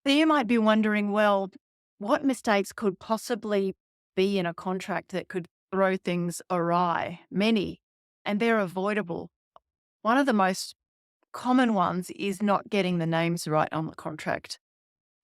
So you might be wondering, well, what mistakes could possibly be in a contract that could throw things awry? Many, and they're avoidable. One of the most common ones is not getting the names right on the contract.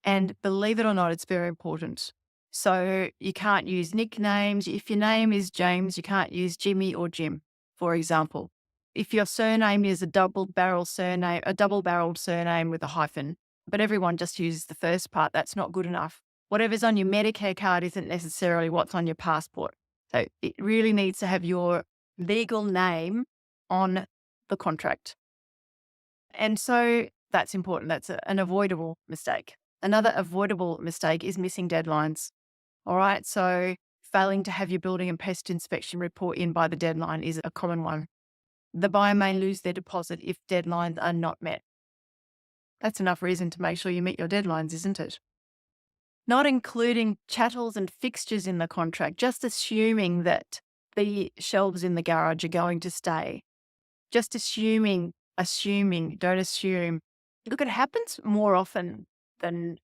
And believe it or not, it's very important. So you can't use nicknames. If your name is James, you can't use Jimmy or Jim, for example. If your surname is a double-barreled surname with a hyphen, but everyone just uses the first part, that's not good enough. Whatever's on your Medicare card isn't necessarily what's on your passport. So it really needs to have your legal name on the contract. And so that's important. That's an avoidable mistake. Another avoidable mistake is missing deadlines. All right. So failing to have your building and pest inspection report in by the deadline is a common one. The buyer may lose their deposit if deadlines are not met. That's enough reason to make sure you meet your deadlines, isn't it? Not including chattels and fixtures in the contract, just assuming that the shelves in the garage are going to stay. Just assuming, don't assume. Look, it happens more often than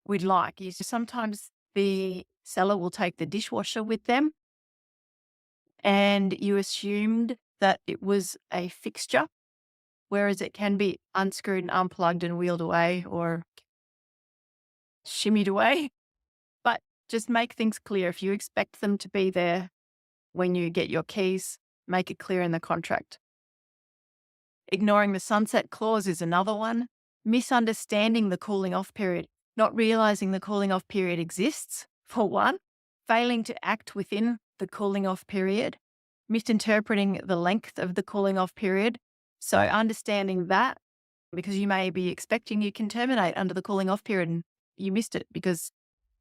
we'd like. Sometimes the seller will take the dishwasher with them and you assumed that it was a fixture, whereas it can be unscrewed and unplugged and wheeled away or shimmied away. But just make things clear. If you expect them to be there when you get your keys, make it clear in the contract. Ignoring the sunset clause is another one. Misunderstanding the cooling off period, not realizing the cooling off period exists, for one. Failing to act within the cooling off period. Misinterpreting the length of the cooling off period. So understanding that, because you may be expecting you can terminate under the cooling off period and you missed it because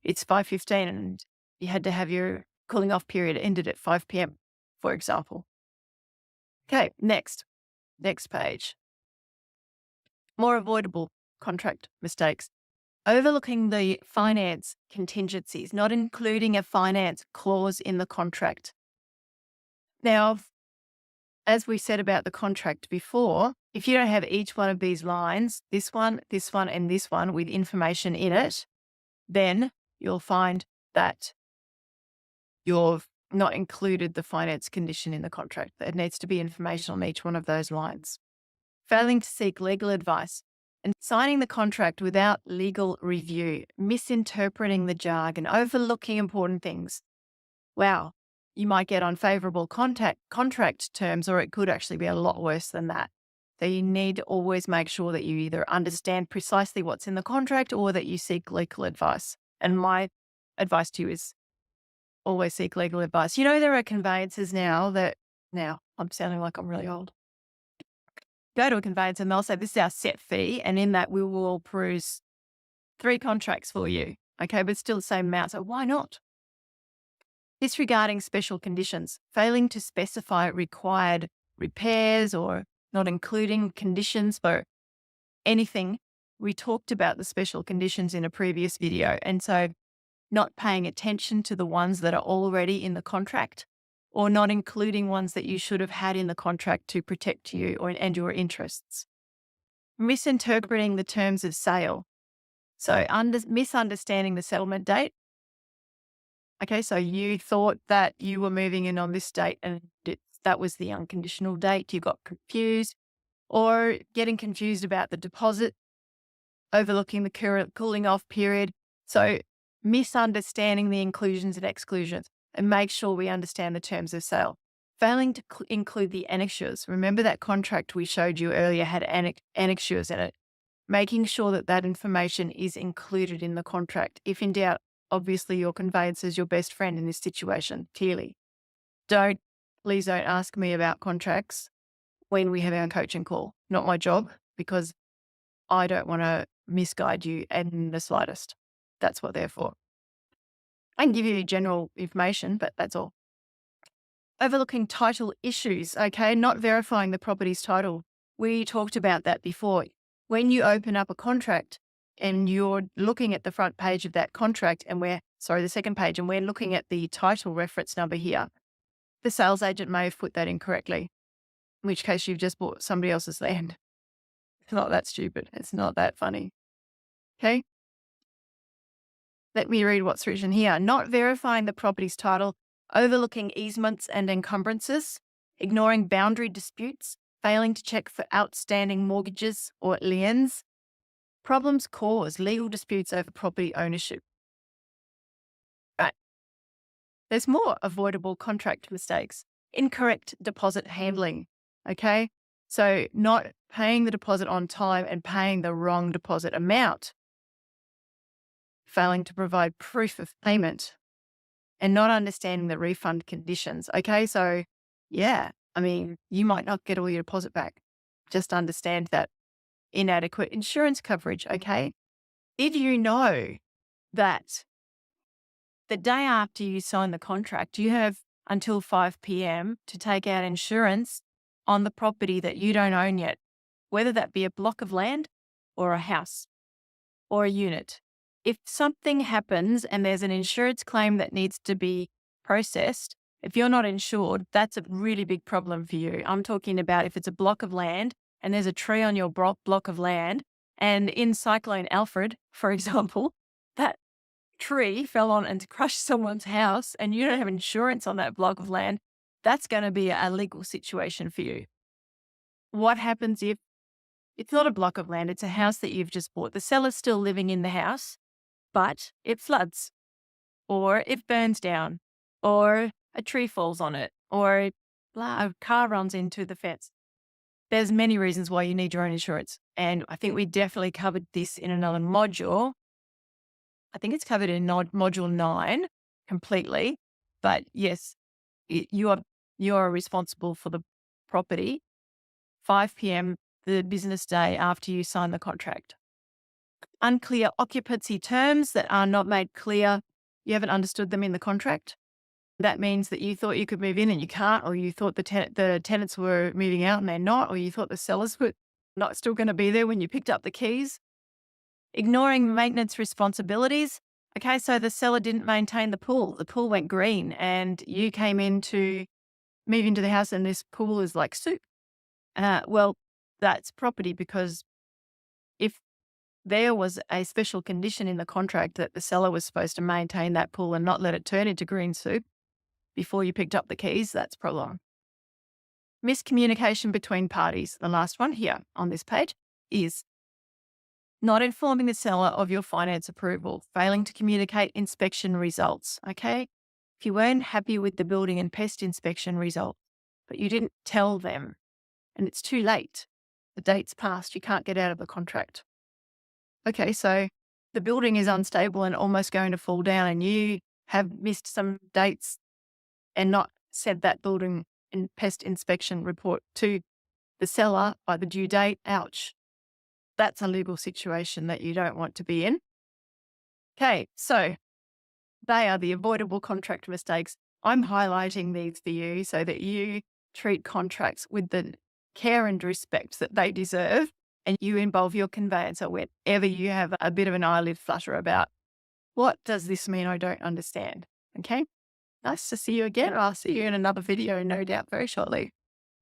it's 5:15 and you had to have your cooling off period ended at 5 p.m., for example. Okay, next page. More avoidable contract mistakes. Overlooking the finance contingencies, not including a finance clause in the contract. Now, as we said about the contract before, if you don't have each one of these lines, this one, and this one with information in it, then you'll find that you've not included the finance condition in the contract. There needs to be information on each one of those lines. Failing to seek legal advice and signing the contract without legal review, misinterpreting the jargon, overlooking important things. Wow, you might get unfavorable contract terms, or it could actually be a lot worse than that. So you need to always make sure that you either understand precisely what's in the contract or that you seek legal advice. And my advice to you is always seek legal advice. There are conveyancers now I'm sounding like I'm really old. Go to a conveyancer and they'll say, this is our set fee. And in that, we will peruse 3 contracts for you. Okay, but still the same amount. So why not? Disregarding special conditions, failing to specify required repairs or not including conditions for anything. We talked about the special conditions in a previous video. And so not paying attention to the ones that are already in the contract, or not including ones that you should have had in the contract to protect you and your interests. Misinterpreting the terms of sale. So misunderstanding the settlement date. Okay, so you thought that you were moving in on this date and that was the unconditional date. You got confused, or getting confused about the deposit, overlooking the current cooling off period. So misunderstanding the inclusions and exclusions. And make sure we understand the terms of sale. Failing to include the annexures. Remember that contract we showed you earlier had annexures in it. Making sure that that information is included in the contract. If in doubt, obviously your conveyancer is your best friend in this situation, clearly. Please don't ask me about contracts when we have our coaching call. Not my job, because I don't want to misguide you in the slightest. That's what they're for. I can give you general information, but that's all. Overlooking title issues, okay? Not verifying the property's title. We talked about that before. When you open up a contract and you're looking at the front page of that contract the second page, and we're looking at the title reference number here, the sales agent may have put that incorrectly, in which case you've just bought somebody else's land. It's not that stupid. It's not that funny. Okay? Let me read what's written here. Not verifying the property's title, overlooking easements and encumbrances, ignoring boundary disputes, failing to check for outstanding mortgages or liens. Problems cause legal disputes over property ownership. Right. There's more avoidable contract mistakes. Incorrect deposit handling. Okay. So not paying the deposit on time and paying the wrong deposit amount. Failing to provide proof of payment and not understanding the refund conditions. Okay. So yeah, I mean, you might not get all your deposit back. Just understand that inadequate insurance coverage. Okay. Did you know that the day after you sign the contract, you have until 5 p.m. to take out insurance on the property that you don't own yet, whether that be a block of land or a house or a unit? If something happens and there's an insurance claim that needs to be processed, if you're not insured, that's a really big problem for you. I'm talking about if it's a block of land and there's a tree on your block of land, and in Cyclone Alfred, for example, that tree fell on and crushed someone's house and you don't have insurance on that block of land, that's going to be a legal situation for you. What happens if it's not a block of land, it's a house that you've just bought? The seller's still living in the house, but it floods, or it burns down, or a tree falls on it, or a car runs into the fence. There's many reasons why you need your own insurance. And I think we definitely covered this in another module. I think it's covered in module 9 completely. But yes, you are responsible for the property 5 p.m. the business day after you sign the contract. Unclear occupancy terms that are not made clear. You haven't understood them in the contract. That means that you thought you could move in and you can't, or you thought the tenants were moving out and they're not, or you thought the sellers were not still going to be there when you picked up the keys. Ignoring maintenance responsibilities. Okay, so the seller didn't maintain the pool. The pool went green and you came in to move into the house and this pool is like soup. Well, that's property, because if there was a special condition in the contract that the seller was supposed to maintain that pool and not let it turn into green soup before you picked up the keys, that's a problem. Miscommunication between parties. The last one here on this page is not informing the seller of your finance approval, failing to communicate inspection results. Okay. If you weren't happy with the building and pest inspection result, but you didn't tell them and it's too late, the date's passed, you can't get out of the contract. Okay. So the building is unstable and almost going to fall down and you have missed some dates and not sent that building and pest inspection report to the seller by the due date. Ouch. That's a legal situation that you don't want to be in. Okay, so they are the avoidable contract mistakes. I'm highlighting these for you so that you treat contracts with the care and respect that they deserve, and you involve your conveyancer whenever you have a bit of an eyelid flutter about, what does this mean? I don't understand. Okay, nice to see you again. I'll see you in another video, no doubt, very shortly.